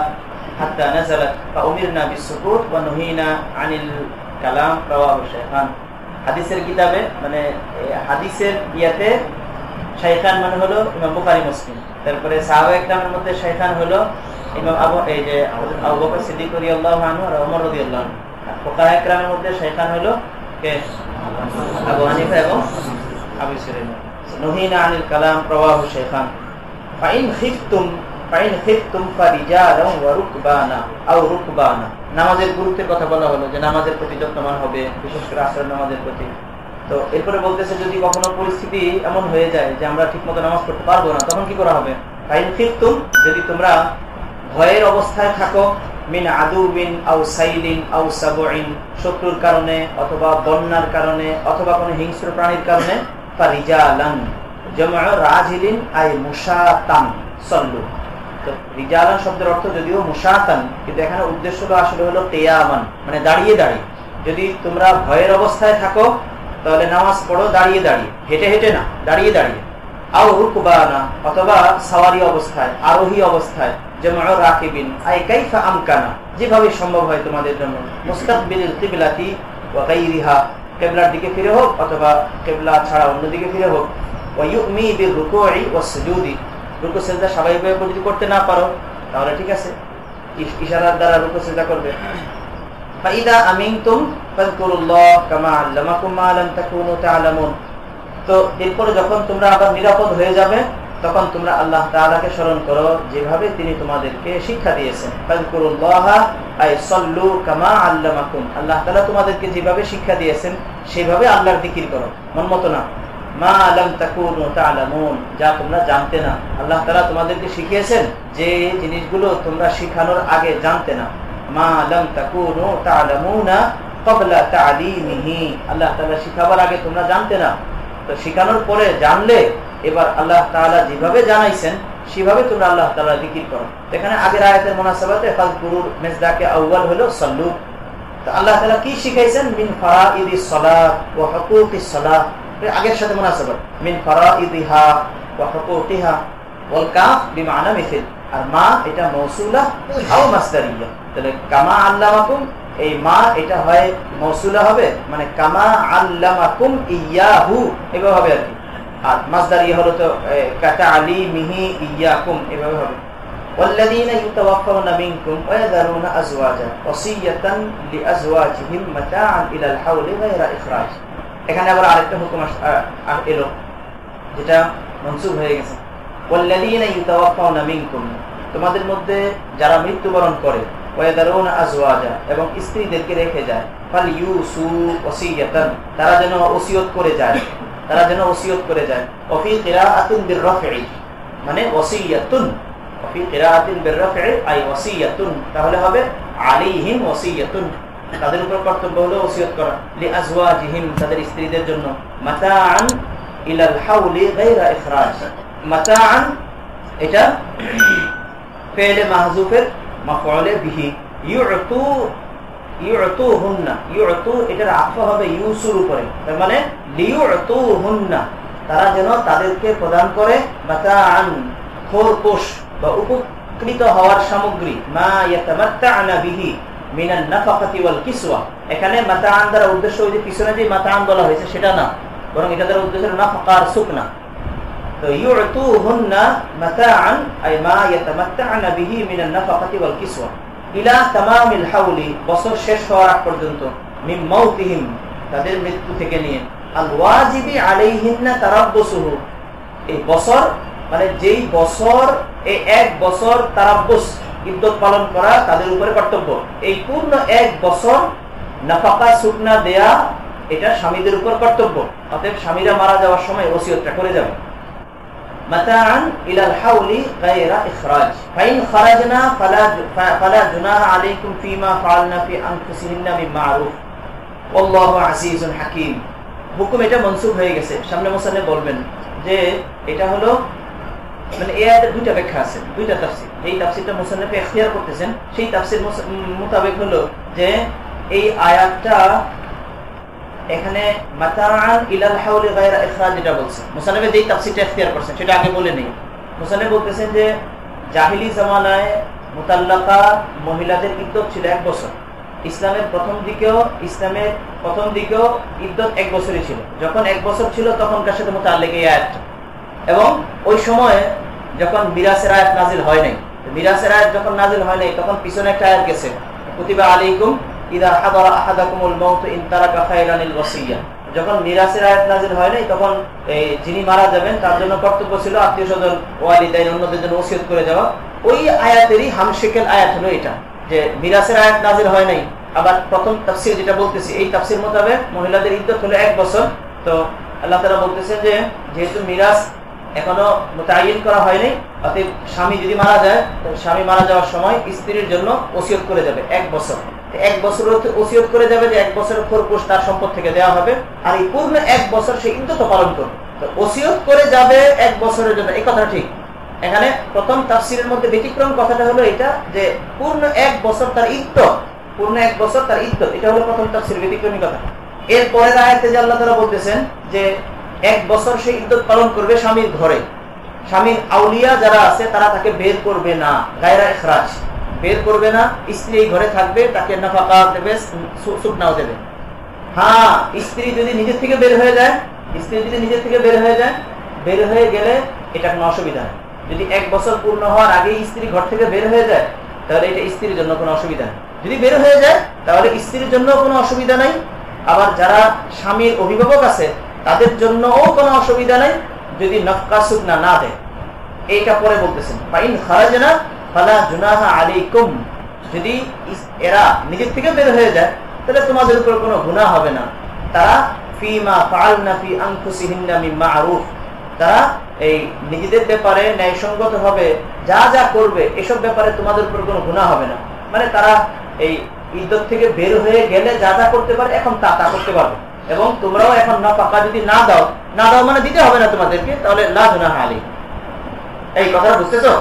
হাত্তা নাযালাত ফাউমিরনা বিসসুকুত ওয়া নুহিনা আনিল কালাম, রাওয়াহু শাইখান। হাদিসের কিতাবে মানে হাদিসের ইয়াতে শাইখান মানে হলো ইমাম বুখারী মুসলিম, তারপরে সাহাবায়ে কেরামের মধ্যে শাইখান হলো ইমাম আবু বকর সিদ্দিক রাদিয়াল্লাহু আনহু আর ওমর রাদিয়াল্লাহু আনহু। আর ফুকাহায়ে কেরামের মধ্যে শাইখান হলো কে? আবু হানিফা এবং আবু ইসরাঈল। নুহিনা আনিল কালাম, রাওয়াহু শাইখান। ফাইন খিফতুম ফারিজালান ওয়া রুকবানা আও রুকবানা, নামাজের গুরুত্বের কথা বলা হলো যে নামাজের প্রতি যত্নবান হবে, বিশেষ করে আসরের নামাজের প্রতি। তো এরপরে বলতেছে যদি কখনো পরিস্থিতি এমন হয়ে যায় যে আমরা ঠিকমতো নামাজ পড়তে পারবো না, তখন কি করা হবে? ফাইন খিফতুম, যদি তোমরা ভয়ের অবস্থায় থাকো, মিন আদুবিন আও সাইলিন আও সাবইন, শত্রুর কারণে অথবা বন্যার কারণে অথবা কোনো হিংস্র প্রাণীর কারণে, ফারিজালান জামউ রাজিলিন আই মুশাতান সাল্লু। তো রিজালান শব্দের অর্থ যদিও মুশাতান, কিন্তু এখানে উদ্দেশ্যটা আসলে হলো কিয়ামান, মানে দাঁড়িয়ে দাঁড়িয়ে। যদি তোমরা ভয়ের অবস্থায় থাকো তাহলে নামাজ পড়ো দাঁড়িয়ে দাঁড়িয়ে, হেঁটে হেঁটে না, দাঁড়িয়ে দাঁড়িয়ে। আও রুকবানা, অথবা সাওয়ারি অবস্থায়, আরোহী অবস্থায়, জামউ রাকিবিন আই কাইফা আমকানা, যেভাবে সম্ভব হয় তোমাদের জন্য। মুস্তাকবিলিল কিবলাতি ওয়া গায়রিহা, কিবলার দিকে ফিরে হোক অথবা কিবলা ছাড়া অন্য দিকে ফিরে হোক। ওয়া ইউমি বির রুকুই ওয়াস সুজুদি, রুকু সিজদা স্বাভাবিকভাবে যদি করতে না পারো তাহলে ঠিক আছে, ইশারার দ্বারা রুকু সিজদা করবে। ফাইদা আমিনতুম ফাযকুরুল্লাহ কামা আল্লামাকুম মা লাম তাকুনু তা'লামুন, তো এরপরে যখন তোমরা আবার নিরাপদ হয়ে যাবে তখন তোমরা আল্লাহ তাআলাকে স্মরণ করো যেভাবে তিনি তোমাদেরকে শিক্ষা দিয়েছেন। ফাযকুরুল্লাহ আই সাল্লু কামা আল্লামাকুম, আল্লাহ তাআলা তোমাদেরকে যেভাবে শিক্ষা দিয়েছেন সেভাবে আল্লাহর জিকির করো, মন মতো না। মা লাম তাকুনু তা'লামুন, যা তোমরা জানতে না, আল্লাহ তাআলা তোমাদেরকে শিখিয়েছেন যে জিনিসগুলো তোমরা শিখানোর আগে জানতে না। মা লাম তাকুনু তা'লামুনা ক্বাবলা তা'লিমিহি, আল্লাহ তাআলা শিখাবার আগে তোমরা জানতে না, তো শিখানোর পরে জানলে এবার আল্লাহ তাআলা যেভাবে জানাইছেন সেভাবে তোমরা আল্লাহ তাআলা জিকির করো। এখানে আগের আয়াতের মুনাসাবাতে ফাযকুরুর মিসদাকে আউয়াল হলো সাল্লু। তো আল্লাহ তাআলা কি শিখাইছেন? মিন ফারাইদিস সালাত ওয়া হুকুকিস সালাত, আগের সাথে মুনাসাবাত। মিন ফারাইদিহা ওয়া হুকুকিহা, ওয়াল কাফ বিমানা মিসল, আর মা এটা মৌসুলা আও মাসদারিয়া। তাহলে কামা আল্লামাকুম, এই মা এটা হয় মৌসুলা হবে, মানে কামা আল্লামাকুম ইয়াহু এভাবে হবে আর কি। আর মাসদারিয়া হলো তো কাতালিমিহি ইয়াকুম এভাবে হবে। والذين يتوفون منكم ويذرون ازواجا وصيه لازواجهم متاعا الى الحول غير اخراج, এখানে আবার আরেকটা হুকুম এলো যেটা মনসুখ হয়ে গেছে। والذين يتوفون منكم, তোমাদের মধ্যে যারা মৃত্যুবরণ করে, ওয়াদারুনা আজওয়াজা, এবং স্ত্রীদেরকে রেখে যায়, ফালইউসু ওসিয়াতান, তারা যেন ওসিয়ত করে যায়, তারা যেন ওসিয়ত করে যায়। ওফি কিরাআতিন বিররাফি, মানে ওসিয়াতুন, ওফি কিরাআতিন বিররাফি আই ওসিয়াতুন, তাহলে হবে আলাইহিম ওসিয়াতুন, তাদের উপর কর্তব্য হলো ওসিয়ত করা। লিআজওয়াজিহিম, তাদের স্ত্রীদের জন্য। মাতাআন ইলাল হাউলি গায়রা ইখরাজ, মাতাআন এটা ফেলে মাহজুফের মাফউলে বিহি। ইউতুহুন্না, ইউতু এটার আতফ হবে ইউসুর উপরে, তার মানে লিউতুহুন্না, তারা যেন তাদেরকে প্রদান করে মাতাআন খোরপোশ বা উপকৃত হওয়ার সামগ্রী, মা ইয়াতামাত্তা'না বিহি মিনান নাফাকাতি ওয়াল কিসওয়া। এখানে মাতাআন দ্বারা উদ্দেশ্য ওই যে পিছনে যে মাতাআন বলা হয়েছে সেটা না, বরং এটা দ্বারা উদ্দেশ্য নাফাকা আর সুকনা। তো ইউতুহুন্না মাতাআন আই মা ইয়াতামাত্তা'না বিহি মিনান নাফাকাতি ওয়াল কিসওয়া ইলা তামামিল হাউলি, বছর শেষ হওয়ার আগ পর্যন্ত, মিন মাউতিহিম, তাদের মৃত্যু থেকে নিয়ে, আল ওয়াজিবি আলাইহিন্না তারাব্বুসুহু, এই বছর মানে যেই বছর, এই এক বছর তারাব্বুস ইদ্দত পালন করা তাদের উপরে কর্তব্য। এই পূর্ণ এক বছর নাফাকা সুকনা দেয়া এটা স্বামীদের উপর কর্তব্য। অতএব স্বামীরা মারা যাওয়ার সময় ওসিয়তটা করে যাবে। মাতাআন ইলাল হাউলি গায়রা ইখরাজ, ফাইন খারাজনা ফালা জুনাহা আলাইকুম ফিমা ফাআলনা ফি আনফুসিহিন্না মিন মা'রুফ আল্লাহু আজিজুন হাকীম। হুকুম এটা মনসুখ হয়ে গেছে। সামনে মুসান্নিফ বলবেন যে এটা হলো মানে এই আয়াতের দুইটা ব্যাখ্যা আছে, দুইটা তাফসীর। এই তাফসীরটা মুসান্নিফ ইখতিয়ার করতেছেন, সেই তাফসীর মোতাবেক হলো যে এই আয়াতটা এখানে মাতাআন ইলাল হাউলি গায়রা ইখরাজ যেটা বলছে, মুসান্নিফ যেই তাফসীরটা ইখতিয়ার করছেন সেটা আগে বলে নেই। মুসান্নিফ বলতেছেন যে জাহিলি জামানায় মুতাল্লাকা মহিলাদের ইদ্দত ছিল 1 বছর। ইসলামের প্রথম দিকেও ইদ্দত 1 বছরই ছিল। যখন 1 বছর ছিল তখনকার সাথে মুতাআল্লিক এই আয়াতটা। এবং ওই সময়ে যখন মিরাসের আয়াত নাজিল হয় নাই, মিরাসের আয়াত যখন নাজিল হয় নাই তখন পিছনে একটা আয়াত গেছে, কুতিবা আলাইকুম ইযা হাদারা আহাদাকুমুল মাউত ইন তারাকা খায়রানিল ওয়াসিয়্যা। যখন মিরাসের আয়াত নাজিল হয় নাই তখন যিনি মারা যাবেন তার জন্য কর্তব্য ছিল আত্মীয়স্বজন, ওয়ালিদাইন, অন্যদের জন্য ওসিয়ত করে যাওয়া। ওই আয়াতেরই হামশেকেল আয়াত হলো এটা, যে মিরাসের আয়াত নাজিল হয় নাই। আবার প্রথম তাফসীর যেটা বলতেছি এই তাফসীর মোতাবেক মহিলাদের ইদ্দত হলো 1 বছর। তো আল্লাহ তাআলা বলতেছেন যে যেহেতু মিরাস এখনো মুতায়িন করা হয়নি, অতএব স্বামী যদি মারা যায়, স্বামী মারা যাওয়ার সময় স্ত্রীর জন্য ওসিয়ত করে যাবে 1 বছর। 1 বছর ওসিয়ত করে যাবে যে 1 বছরের খরপোশ তার সম্পদ থেকে দেওয়া হবে, আর এই পূর্ণ 1 বছর সে ইদ্দত পালন করবে। তো ওসিয়ত করে যাবে 1 বছরের জন্য, এই কথা ঠিক। এখানে প্রথম তাফসীরের মধ্যে ব্যতিক্রম কথাটা হলো এটা যে পূর্ণ 1 বছর তার ইদ্দত, পূর্ণ 1 বছর তার ইদ্দত, এটা হলো প্রথম তাফসীর ব্যতিক্রমী কথা। এর পরের আয়াতে যে আল্লাহ তাআলা বলতেছেন যে 1 বছর সে ইদ্দত পালন করবে স্বামীর ঘরে, স্বামীর আউলিয়া যারা আছে তারা তাকে বের করবে না, গায়রা ইখরাজ, বের করবে না। স্ত্রী এই ঘরে থাকবে, তাকে নাফাকা দেবে, সুকনাও দেবে। হ্যাঁ, স্ত্রী যদি নিজের থেকে বের হয়ে যায়, বের হয়ে গেলে এটা কোনো অসুবিধা নেই। যদি 1 বছর পূর্ণ হওয়ার আগেই স্ত্রী ঘর থেকে বের হয়ে যায় তাহলে এটা স্ত্রীর জন্য কোনো অসুবিধা নেই। যদি বের হয়ে যায় তাহলে স্ত্রীর জন্য কোনো অসুবিধা নাই। আবার যারা স্বামীর অভিভাবক আছে তাদের জন্যও কোনো অসুবিধা নাই যদি নাফকা সুকনা না দেয়। এইটা পরে বলতেছেন ফাইন খারাজনা ফালা জুনাহা আলাইকুম, যদি এরা নিজের থেকে বের হয়ে যায় তাহলে তোমাদের উপর কোনো গুনাহ হবে না। তারা ফিমা ফাআলনা ফি আনফুসিহিন্না মিন মা'রুফ, তারা এই নিজেদের ব্যাপারে ন্যায়সঙ্গত হবে যা যা করবে এসব ব্যাপারে তোমাদের উপর কোনো গুনাহ হবে না। মানে তারা এই ইদ্দত থেকে বের হয়ে গেলে যা যা করতে পারে এখন তা করতে পারবে। এবং তোমরাও এখন নাফাকা যদি না দাও মানে দিতে হবে না তোমাদেরকে, তাহলে লা গুনাহা আলাইকুম। এই কথাটা বুঝতেছো?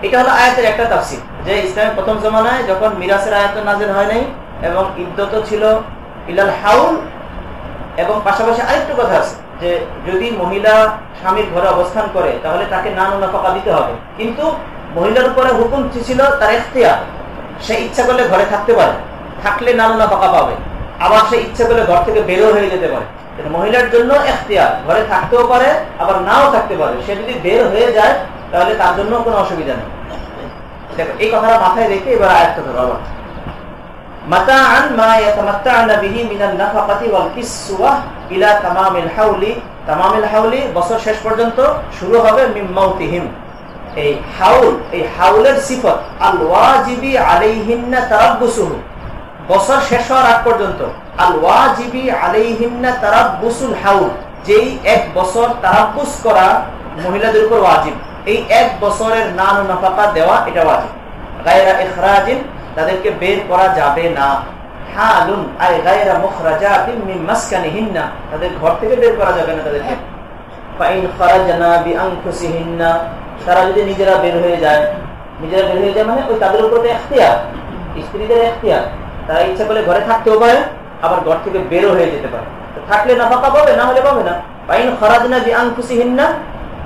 এটা হলো আয়াতের একটা তাফসীর, যে ইসলামের প্রথম জামানায় যখন মিরাসের আয়াত নাযিল হয় নাই এবং ইদ্দত ছিল ইলাল হাউল, এবং পাশাপাশি আরেকটা কথা আছে যে যদি মহিলা স্বামীর ঘরে অবস্থান করে তাহলে তাকে নাফাকা দিতে হবে, কিন্তু মহিলার উপরে হুকুম ছিল তার ইখতিয়ার, সে ইচ্ছা করলে ঘরে থাকতে পারে, থাকলে নাফাকা পাবে। আবার সে ইচ্ছা করলে ঘর থেকে বেরো হয়ে যেতে পারে। মহিলার জন্য ইখতিয়ার, ঘরে থাকতেও পারে আবার নাও থাকতে পারে। সে যদি বের হয়ে যায় তাহলে তার জন্য কোনো অসুবিধা নেই। দেখো এই কথাটা মাথায় রেখে এবার আয়াতটা ধরো। আবার মাতাআন মা ইয়াতামাত্তা'না বিহি মিনান নাফাকাতি ওয়াল কিসওয়া ইলা তামামিল হাউলি, তামামিল হাউলি বছর শেষ পর্যন্ত, শুরু হবে মিন মাউতিহিম। এই হাউল, এই হাউলের সিফত আল ওয়াজিবি আলাইহিন্না তারাব্বুসুহু, বছর শেষ হওয়ার আগ পর্যন্ত। আল ওয়াজিবি আলাইহিন্না তারাব্বুসুল হাউল, যেই 1 বছর তারাব্বুস করা মহিলাদের উপর ওয়াজিব। এই 1 বছরের নাফাকা দেওয়া এটা ওয়াজিব। গায়রা ইখরাজিন, তাদেরকে বের করা যাবে না। হালুন আই গায়রা মুখরাজাতিন মিন মাসকানিহিন্না, তাদের ঘর থেকে বের করা যাবে না তাদেরকে। ফাইন খারাজনা বিআনফুসিহিন্না, তারা যদি নিজেরা বের হয়ে যায়, নিজেরা বের হয়ে যায় মানে ওই তাদের উপর এখতিয়ার, স্ত্রীদের এখতিয়ার, তারা ইচ্ছা করলে ঘরে থাকতেও পারে, আবার ঘর থেকে বেরো হয়ে যেতে পারে। থাকলে নাফাকা পাবে, না হলে পাবে না। ফাইন খারাজনা বিআনফুসিহিন্না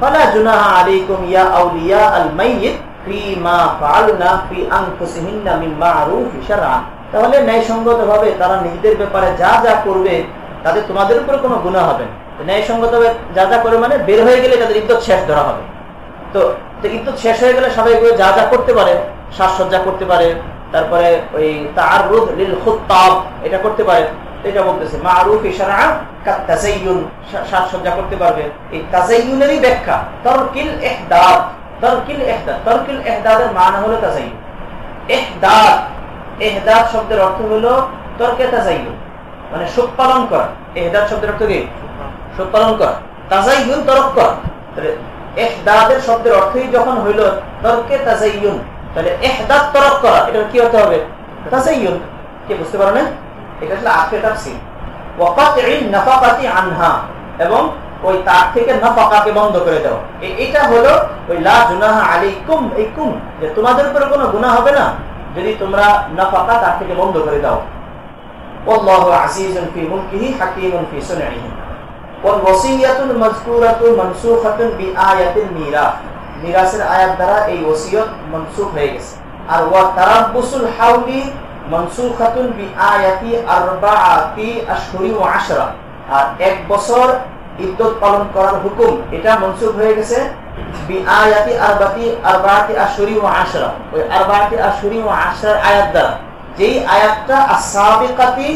ফালা জুনাহা আলাইকুম ইয়া আউলিয়া আল মাইয়িত ফিমা ফাআলনা ফি আনফুসিহিন্না মিন মা'রুফ শারআন। তাহলে ন্যায়সঙ্গতভাবে তারা নিজেদের ব্যাপারে যা যা করবে তাতে তোমাদের উপর কোনো গুনাহ হবে না। ন্যায়সঙ্গতভাবে যা যা করে মানে বের হয়ে গেলে তাদের ইদ্যত শেষ ধরা হবে। তো ইদ্যত শেষ হয়ে গেলে সবাই যা যা করতে পারে, সাজসজ্জা করতে পারে, তারপরে ওই তাআররুদ লিল খুত্তাব এটা করতে পারে। এটা বলতেছে মা'রুফ শারআন কাত তাযায়্যুন, সাজসজ্জা করতে পারবে। এই তাযায়্যুনেরই ব্যাখ্যা তারকিল ইহদাদ। তারকিল ইহদাদ, তারকিল ইহদাদের মানে হলো তাযায়্যুন। ইহদাদ, ইহদাদ শব্দের অর্থ হলো তরকে তাযায়্যুন, মানে শোক পালন করা। ইহদাদ শব্দের অর্থ কি? শোক পালন করা। তাযায়্যুন তরক করা। তাহলে ইহদাদের শব্দের অর্থই যখন হইল তরকে তাযায়্যুন, তাহলে ইহদাদ তরক করা, এটা কি হতে হবে? তাযায়্যুন। কি বুঝতে পারো না? এটা আসলে আখের তাফসীর। ওয়া কাতঈন নাফাকাতি আনহা, এবং ওই তার থেকে নাফাকাকে বন্ধ করে দাও। এটা হলো ওই লা জুনাহা আলাইকুম, এই কুম, যে তোমাদের উপরে কোনো গুনাহ হবে না যদি তোমরা নাফাকা তার থেকে বন্ধ করে দাও। আল্লাহু আজিজুন ফি মুলকিহি হাকীমুন ফি সুনইহি। ওয়াল ওয়াসিয়াতুল মাযকুরাতু মানসুখাতুন বিআয়াতিল মিরাস। মিরাসের আয়াত দ্বারা এই ওসিয়ত মনসুখ হয়ে গেছে। আর ওয়া তারাব্বুসুল হাওলি মানসুখাতুন বিআয়াতি আরবাআতি আশহুরি ওয়া আশরা। আর 1 বছর ইদ্যত পালন করার হুকুম এটা মনসুখ হয়ে গেছে বিআয়াতি আরবাআতি আশহুরি ওয়া আশরা। ওই আরবাআতি আশহুরি ওয়া আশরার আয়াত দ্বারা, যেই আয়াতটা আস-সাবিকাতি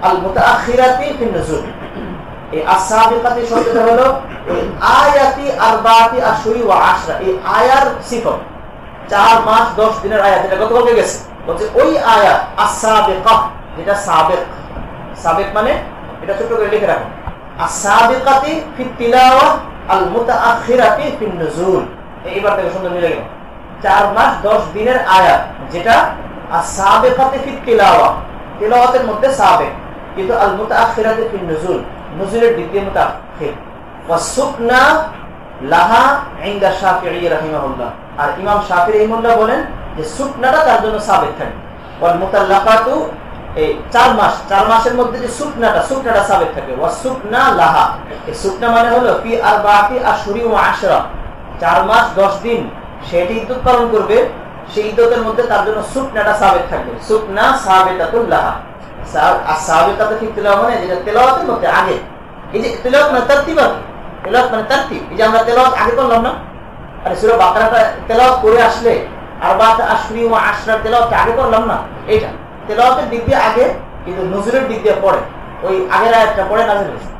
আল মুতাআখিরাতি ফিন নুজুল। এই আস-সাবিকাতি শব্দটা হলো ওই আয়াতি আরবাআতি আশহুরি ওয়া আশরা, এই আয়ার সিফত 4 মাস 10 দিনের আয়াত, এটা গতকালকে গেছে। বলছে ওই আয়াত আস-সাবিকা, যেটা সাবিক। সাবিক মানে এটা ছোট করে লিখে রাখুন, আস-সাবিকাতি ফি তিলাওয়া আল মুতাআখিরাতি ফিন নুজুল। এইবার থেকে সুন্দর মিলে গেল। 4 মাস 10 দিনের আয়াত, যেটা আস-সাবিকাতি ফি তিলাওয়া, তিলাওয়াতের মধ্যে সাবিক, কিন্তু আল মুতাআখিরাতি ফিন নুজুল, নুজুলের দিক দিয়ে মুতাআখির। ওয়া সুকনা লাহা ইনদা শাফিঈ রাহিমাহুল্লাহ। আর ইমাম শাফিঈ রাহিমাহুল্লাহ বলেন যে সুকনাটা তার জন্য সাবিক থাকে। ওয়াল মুতাল্লাকাতু, এই 4 মাস, 4 মাসের মধ্যে যে সুকনাটা সাবিক থাকে। ওয়া সুকনা লাহা, এই সুকনা মানে হলো ফি আরবাআতি আশহুরি ওয়া আশরা, 4 মাস 10 দিন সেটি ইদ্যত পালন করবে। সেই ইদ্যতের মধ্যে তার জন্য সুকনাটা সাবিক থাকবে। সুকনা সাবিকাতুল লাহা। আর সাবিকাতু ফি তিলাওয়া মানে যেটা তেলাওয়াতের মধ্যে আগে, এই যে তেলাওয়াত মানে তারতিব, তেলাওয়াত মানে তারতিব। এই যে আমরা তেলাওয়াত আগে করলাম না, আরে সূরা বাকারাটা তেলাওয়াত করে আসলে আরবাআত আশহুরি ওয়া আশরা তেলাওয়াত আগে করলাম না, এইটা তেলাওয়াতের দিক দিয়ে আগে, কিন্তু নজরুলের দিক দিয়ে পরে। ওই আগের আয়াতটা পরে নাযিল হয়েছে।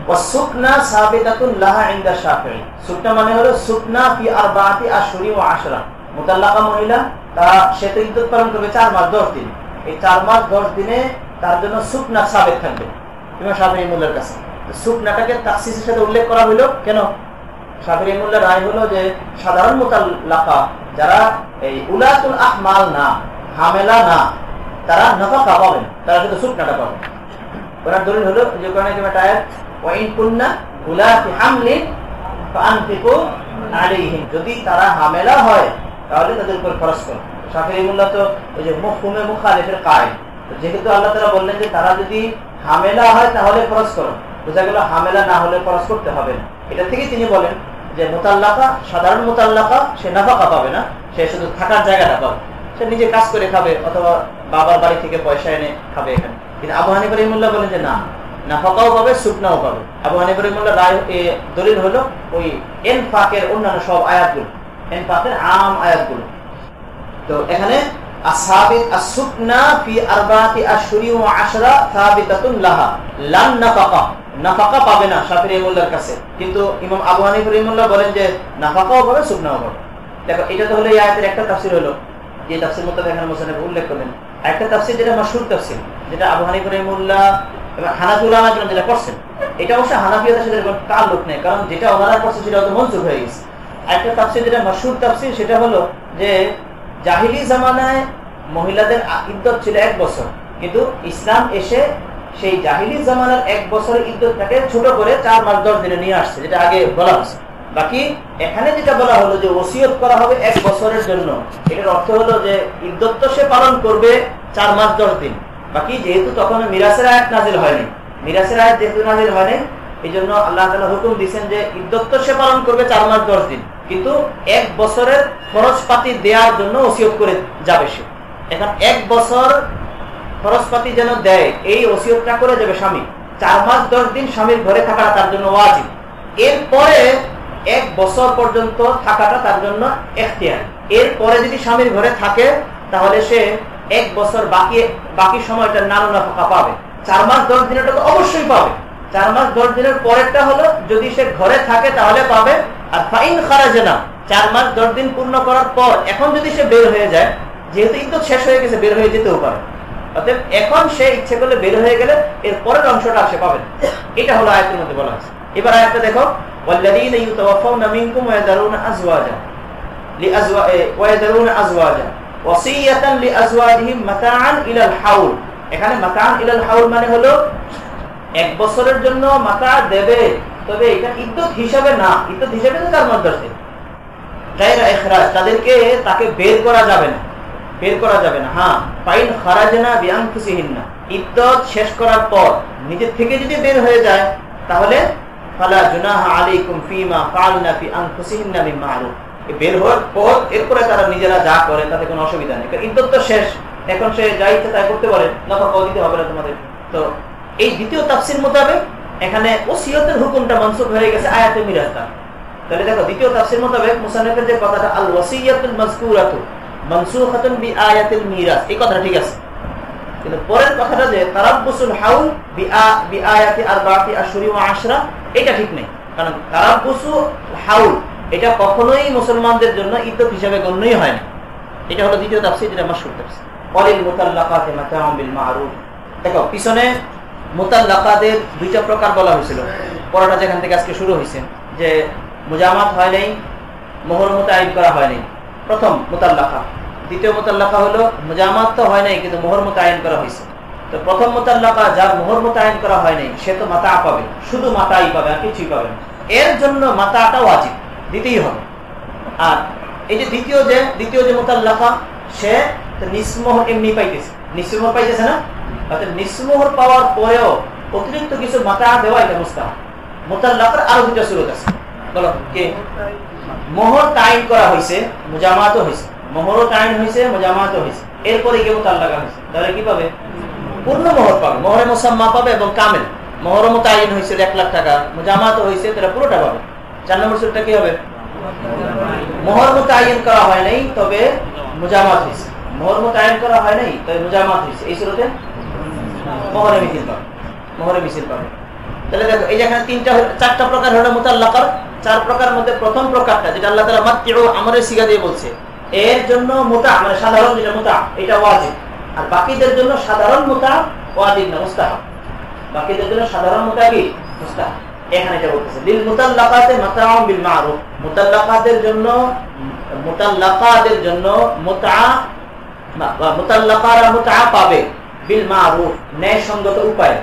ওয়া সুকনা সাবিকাতুন লাহা ইনদা শাফিঈ। সুকনা মানে হলো সুকনা ফি আরবাআতি আশহুরি ওয়া আশরা। মুতাল্লাকা মহিলা, তারা সে তো ইদ্যত পালন করবে 4 মাস 10 দিন। এই 4 মাস 10 দিনে তার জন্য সুকনা সাবিক থাকবে ইমাম শাফিঈ রাহিমাহুল্লাহর কাছে। সুকনাটাকে তাখসিসের সাথে উল্লেখ করা হলো কেন? শাফিঈ রাহিমাহুল্লাহর রায় হলো যে সাধারণ মুতাল্লাকা যারা এই উলাতুল আহমাল না, হামেলা না, তারা নাফাকা পাবেন, তারা শুধু সুকনাটা পাবেন। ওনার দলিল হলো যে কোরআনে একটা আয়াত, ওয়া ইন কুননা উলাতি হামলিন ফাআনফিকু আলাইহিম, যদি তারা হামেলা হয় তাহলে তাদের উপর খরচ করো। শাফিঈ রাহিমাহুল্লাহ তো ওই যে মুফহুমে মুখালিফের কায়েল, যেহেতু আল্লাহ তাআলা বললেন যে তারা যদি হামেলা হয় তাহলে খরচ করো, বোঝা গেল হামেলা না হলে খরচ করতে হবে না। এটা থেকে তিনি বলেন যে মুতাল্লাকা, সাধারণ মুতাল্লাকা সে নাফাকা পাবে না, সে শুধু থাকার জায়গাটা পাবে, সে নিজে কাজ করে খাবে অথবা বাবার বাড়ি থেকে পয়সা এনে খাবে এখানে। কিন্তু আবু হানিফা রাহিমাহুল্লাহ বলেন যে না, নাফাকাও পাবে সুকনাও পাবে। আবু হানিফা রাহিমাহুল্লাহ রায় দলিল হলো ওই ইনফাকের অন্যান্য সব আয়াতগুলো, ইনফাকের আম আয়াতগুলো। তো এখানে আসহাবিত আসুকনা ফি আরবাআতি আশহুরি ওয়া আশরা সাবিতাতুন লাহা লান নাফাকা, নাফাকা পাবে না শাফিঈ রাহিমাহুল্লাহর কাছে। কিন্তু ইমাম আবু হানিফা রাহিমাহুল্লাহ বলেন যে নাফাকাও পাবে সুকনাও পাবে। দেখো এটা তো হলো এই আয়াতের একটা তাফসীর হলো, যে তাফসীর মতো এখানে মুসান্নিফ উল্লেখ করলেন। একটা তাফসীর যেটা মাশহুর তাফসীর, যেটা আবু হানিফা রাহিমাহুল্লাহ এবং হানাফি উলামাগণ যেটা করছেন, এটা অবশ্য হানাফিয়তের সাথে কোনো তাল্লুক নেই, কারণ যেটা ওনারা করছে সেটা তো মনসুখ হয়ে গেছে। একটা তাফসীর যেটা মাশহুর তাফসীর, সেটা হলো যে জাহিলি জামানায় মহিলাদের ইদ্যত ছিল 1 বছর, কিন্তু ইসলাম এসে সেই জাহিলি জামানার 1 বছরের ইদ্যতটাকে ছোট করে 4 মাস 10 দিনে নিয়ে আসছে, যেটা আগে বলা হয়েছে। বাকি এখানে যেটা বলা হলো যে ওসিয়ত করা হবে 1 বছরের জন্য, এটার অর্থ হলো যে ইদ্যত তো সে পালন করবে 4 মাস 10 দিন। বাকি যেহেতু তখন মিরাসের আয়াত নাজিল হয়নি, মিরাসের আয়াত যেহেতু নাজিল হয়নি, এই জন্য আল্লাহ তাআলা হুকুম দিয়েছেন যে ইদ্যত তো সে পালন করবে 4 মাস 10 দিন, কিন্তু 1 বছরের খরচপাতি দেওয়ার জন্য ওসিয়ত করে যাবে সে। এখন 1 বছর খরচপাতি যেন দেয় এই ওসিয়তটা করে যাবে স্বামী। 4 মাস 10 দিন স্বামীর ঘরে থাকাটা তার জন্য ওয়াজিব। এরপরে 1 বছর পর্যন্ত থাকাটা তার জন্য ইখতিয়ারি। এরপরে যদি স্বামীর ঘরে থাকে তাহলে সে 1 বছর বাকি সময়টা নানু নাফাকা পাবে। 4 মাস 10 দিনেরটা তো অবশ্যই পাবে। 4 মাস 10 দিনের পরেরটা হলো যদি সে ঘরে থাকে তাহলে পাবে। আর ফাইন খারাজনা 4 মাস 10 দিন পূর্ণ করার পর এখন যদি সে বের হয়ে যায়, যেহেতু ইদ্যত শেষ হয়ে গেছে, বের হয়ে যেতেও পারে, অতএব এখন সে ইচ্ছে করলে বের হয়ে গেলে এর পরের অংশটা সে পাবে। এটা হলো আয়াতের মধ্যে বলা আছে। এবার আয়াতটা দেখো, ওয়াল্লাযীনা ইউতাওয়াফাউনা মিনকুম ওয়া ইয়াযারুনা আযওয়াজা ওয়াসিয়াতান লিআজওয়াজিহিম মাতাআন ইলাল হাউল। এখানে মাতাআন ইলাল হাউল মানে হলো 1 বছরের জন্য মাতা দেবে, তবে এটা ইদ্যত হিসাবে না। ইদ্যত হিসাবে তো 4 মাস 10 দিন। গায়রা ইখরাজ, তাকে বের করা যাবে না, বের করা যাবে না। হ্যাঁ, ফাইন খারাজনা বিআনফুসিহিন্না, ইদ্যত শেষ করার পর নিজে থেকে যদি বের হয়ে যায় তাহলে ফালা জুনাহা আলাইকুম ফিমা ফাআলনা ফি আনফুসিহিন্না মিন মা'রুফ। বের হওয়ার পর এরপরে তারা নিজেরা যা করে তাতে কোনো অসুবিধা নেই, কারণ ইদ্যত তো শেষ। এখন সে যা ইচ্ছা তাই করতে পারে, নাফাকা দিতে হবে না তোমাদের। তো এই দ্বিতীয় তাফসীর মোতাবেক এখানে ওসিয়তের হুকুমটা মানসুখ হয়ে গেছে আয়াতে মিরাসটা। তাহলে দেখো, দ্বিতীয় তাফসীর মোতাবেক মুসান্নিফের যে কথাটা আল ওয়াসিয়াতুল মাযকুরাতু মানসুখাতুন বিআয়াতিল মিরাস, এই কথাটা ঠিক আছে। কিন্তু পরের কথাটা যে তারাব্বুসুল হাউল বিআয়াতি আরবাআতি আশহুরি ওয়া আশরা, এটা ঠিক নেই। কারণ তারাব্বুসুল হাউল এটা কখনোই মুসলমানদের জন্য ইদ্যত হিসাবে গণ্যই হয় না। এটা হলো দ্বিতীয় তাফসীর, যেটা মাশহুর তাফসীর। ওয়ালিল মুতাল্লাকাতি মাতাউন বিল মা'রুফ। দেখো, পিছনে মুতাল্লাকাদের 2টা প্রকার বলা হয়েছিল। পড়াটা যেখান থেকে আজকে শুরু হয়েছে যে মুজামাত হয় নাই, মোহর মুতায়িন করা হয় নাই, প্রথম মুতাল্লাকা। দ্বিতীয় মুতাল্লাকা হলো মুজামাত তো হয় নাই কিন্তু মোহর মুতায়িন করা হয়েছে। তো প্রথম মুতাল্লাকা, যার মোহর মুতায়িন করা হয় নাই, সে তো মাতা পাবে, শুধু মাতাই পাবে, আর কিছুই পাবে না। এর জন্য মাতাটা ওয়াজিব, দিতেই হবে। আর এই যে দ্বিতীয় যে মুতাল্লাকা, সে নিসমোহর এমনি পাইতেছে, নিসমোহর পাইতেছে না, অর্থাৎ নিসমোহর পাওয়ার পরেও অতিরিক্ত কিছু মাতা দেওয়া এটা মুস্তাহাব। মুতাল্লাকার আরো 2টা সুরত আছে। বলো কে? মোহর তাইন করা হয়েছে, মুজামাতও হয়েছে, মোহরও তাইন হয়েছে, মুজামাতও হয়েছে, এরপরে কেউ মুতাল্লাকা হয়েছে, তাহলে কি পাবে? পূর্ণ মোহর পাবে, মোহরে মুসাম্মা পাবে এবং কামেল। মোহর মুতায়িন হয়েছে 1 লাখ টাকা, মুজামাতও হয়েছে, তাহলে পুরোটা পাবে। 4 নম্বর সুরটা কি হবে? মোহর মুতায়িন করা হয় নাই তবে মুজামাত হয়েছে, মোহর মুতায়িন করা হয় নাই তবে মুজামাত হয়েছে, এই সুরতে মোহরে মিছিল পাবে, মোহরে মিছিল পাবে। তাহলে দেখো, এই যেখানে 4টা প্রকার হলো মুতাল্লাকার। 4 প্রকার মধ্যে প্রথম প্রকারটা যেটা আল্লাহ তাআলা মাতইউ আমরের সিগা দিয়ে বলছে, এর জন্য মুতা মানে সাধারণ যেটা মুতা, এটা ওয়াজিব। আর বাকিদের জন্য সাধারণ মুতা ওয়াজিব না, মুস্তাহাব। বাকিদের জন্য সাধারণ মুতা কি? মুস্তাহাব। এখানে এটা বলতেছে লিল মুতাল্লাকাতি মাতাউন বিল মা'রুফ, মুতাল্লাকাদের জন্য মুতা বা মুতাল্লাকারা মুতা পাবে বিল মা'রুফ, ন্যায়সঙ্গত উপায়ে,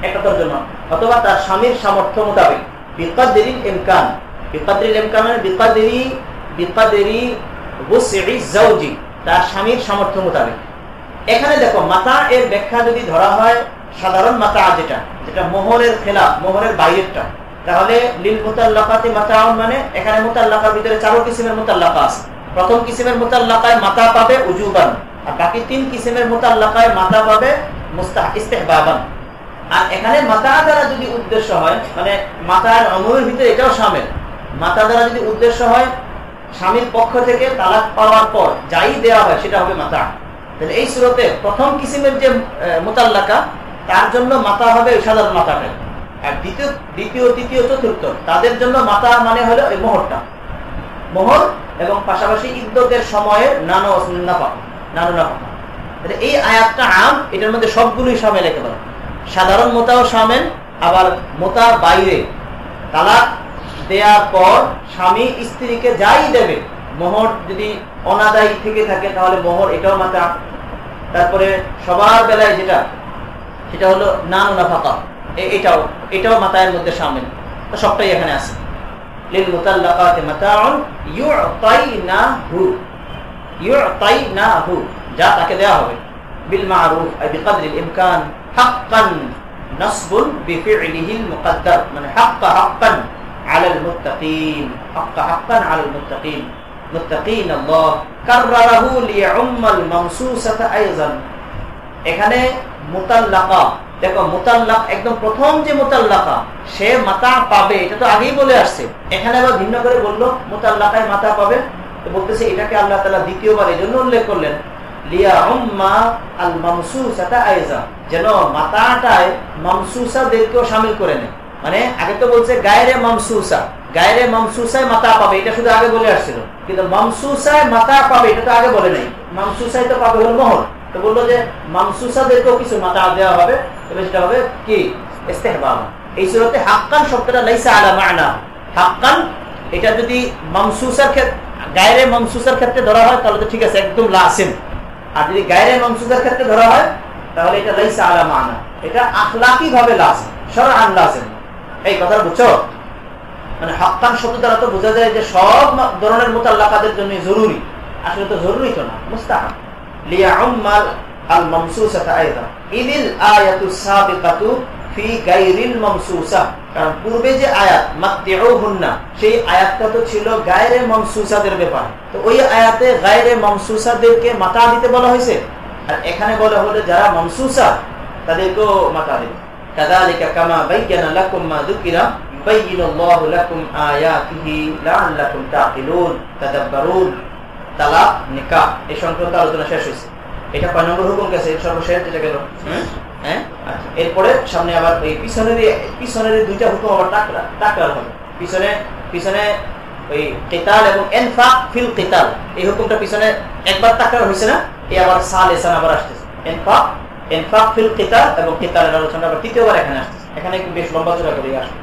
একটা তার জন্য, অথবা তার স্বামীর সামর্থ্য মোতাবেক, বিকাদরিল ইমকান। বিকাদরিল ইমকান মানে বিকাদরি ওয়াসি যাওজি, তার স্বামীর সামর্থ্য মোতাবেক। এখানে দেখো, মাতা এর ব্যাখ্যা যদি ধরা হয় সাধারণ মাতা, যেটা মোহরের খেলাফ, মোহরের বাইরেরটা, তাহলে লিল মুতাল্লাকাতি মাতাউন মানে এখানে মুতাল্লাকার ভিতরে 4 কিসিমের মুতাল্লাকা আছে। প্রথম কিসিমের মুতাল্লাকায় মাতা পাবে উজুবান, আর বাকি 3 কিসিমের মুতাল্লাকায় মাতা পাবে ইস্তেহবাবান। আর এখানে মাতা দ্বারা যদি উদ্দেশ্য হয়, মানে মাতার আমলের ভিতরে এটাও শামিল, মাতা দ্বারা যদি উদ্দেশ্য হয় স্বামীর পক্ষ থেকে তালাক পাওয়ার পর যাই দেওয়া হয় সেটা হবে মাতা। তাহলে এই সুরতে প্রথম কিসিমের যে মুতাল্লাকা, তার জন্য মাতা হবে সাধারণ মাতাটা। আর দ্বিতীয় তৃতীয় চতুর্থ তাদের জন্য মাতা মানে হলো এই মোহরটা, মোহর এবং পাশাপাশি ইদ্যতের সময়ে নানু নাফাকা। এই আয়াতটা আম, এটার মধ্যে সবগুলোই শামিল একেবারে। সাধারণ মোতাও শামিল, আবার মোতার বাইরে তালাক দেওয়ার পর স্বামী স্ত্রীকে যাই দেবে, মোহর যদি অনাদায়ী থেকে থাকে তাহলে মোহর, এটাও মাতা। তারপরে সবার বেলায় যেটা, সেটা হলো নানু নাফাকা, এটাও মাতায়ের মধ্যে শামিল। তো সবটাই এখানে আছে। লিলমুতাল্লাকাতি মাতাউন ইউতাইনাহু যা তাকে দেওয়া হবে বিল মারুফ আই বিকদরিল ইমকান হাক্কান নাসবুন বিফি'লিহিল মুকদ্দার মানে হাক্কান আলাল মুত্তাকিন হাক্কান আলাল মুত্তাকিন মুত্তাকিন আল্লাহ কাররাহু লিউম্মাল মামসুসাতা আইযান। এখানে মুতাল্লাকা, দেখো মুতাল্লাক একদম প্রথম যে মুতাল্লাকা সে মাতা পাবে, এটা তো আগেই বলে আসছে। এখানে আবার ভিন্ন করে বললো মুতাল্লাকায় মাতা পাবে, তো বলতেছে এটাকে আল্লাহ তাআলা দ্বিতীয়বার এই জন্য উল্লেখ করলেন লিয়াউম্মা আল মামসুসাতা আইযান, যেন মাতাটায় মামসুসাদেরকেও শামিল করে নেয়। মানে আগে তো বলছে গায়রে মামসুসায় মাতা পাবে, এটা শুধু আগে বলে আসছিল, কিন্তু মামসুসায় মাতা পাবে এটা তো আগে বলে নাই। মামসুসায় তো পাবে হলো মোহর, তো বললো যে মামসুসাদেরকেও কিছু মাতা দেওয়া হবে, তবে সেটা হবে কি ইস্তেহবাব। এই সূরাতে হাক্কান শব্দটা লাইসা আলা মানা, হাক্কান এটা যদি মামসুসার ক্ষেত্রে গায়রে মামসুসার ক্ষেত্রে ধরা হয় তাহলে তো ঠিক আছে, একদম লাসিম। আর যদি গায়রে মামসুসার ক্ষেত্রে ধরা হয় তাহলে এটা লাইসা আলা মানা, এটা আখলাকি ভাবে লাসিম, শরআন লাসিম। এই কথা বুঝছো? মানে হাক্কান শব্দ দ্বারা তো বোঝা যায় যে সব ধরনের মুতাল্লাকাদের জন্য জরুরি, আসলে তো জরুরি তো না, মুস্তাহাব। লিয়াউম্মাল আল মামসুসাতা আইযান ইদিল আয়াতুস সাবিকাতু ফি গায়রিল মামসুসা, কারণ পূর্বে যে আয়াত মাতিউহুন্না সেই আয়াতটা তো ছিল গায়রে মামসুসাদের ব্যাপারে, তো ওই আয়াতে গায়রে মামসুসাদেরকে মাতা দিতে বলা হয়েছে, আর এখানে বলা হলো যারা মামসুসা তাদেরকেও মাতা দিতে। কাযালিকা কামা বায়্যানা লাকুম মা যুকিরা ইউবাইয়িনুল্লাহু লাকুম আয়াতিহি লাআল্লাকুম তাকিলুন তাদাব্বারুন। তালাক নিকাহ এই সংক্রান্ত আলোচনা শেষ হয়েছে। এটা 5 নম্বর হুকুম গেছে, সর্বশেষ যেটা গেল। হ্যাঁ, আচ্ছা, এরপরে সামনে আবার এই পিছনের দুইটা হুকুম আবার টাকরার হবে। পিছনে ওই কিতাল এবং ইনফাক ফিল কিতাল, এই হুকুমটা পিছনে একবার টাকরার হয়েছে না, এই আবার সালেসান আবার আসতেছে। ইনফাক ফিল কিতাল এবং কিতালের আলোচনা আবার তৃতীয়বার এখানে আসতেছে। এখানে একটু বেশ লম্বা চড়া করে আসবে।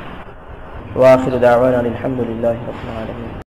ওয়া আখিরু দাওয়ানা আলহামদুলিল্লাহি রাব্বিল আলামিন।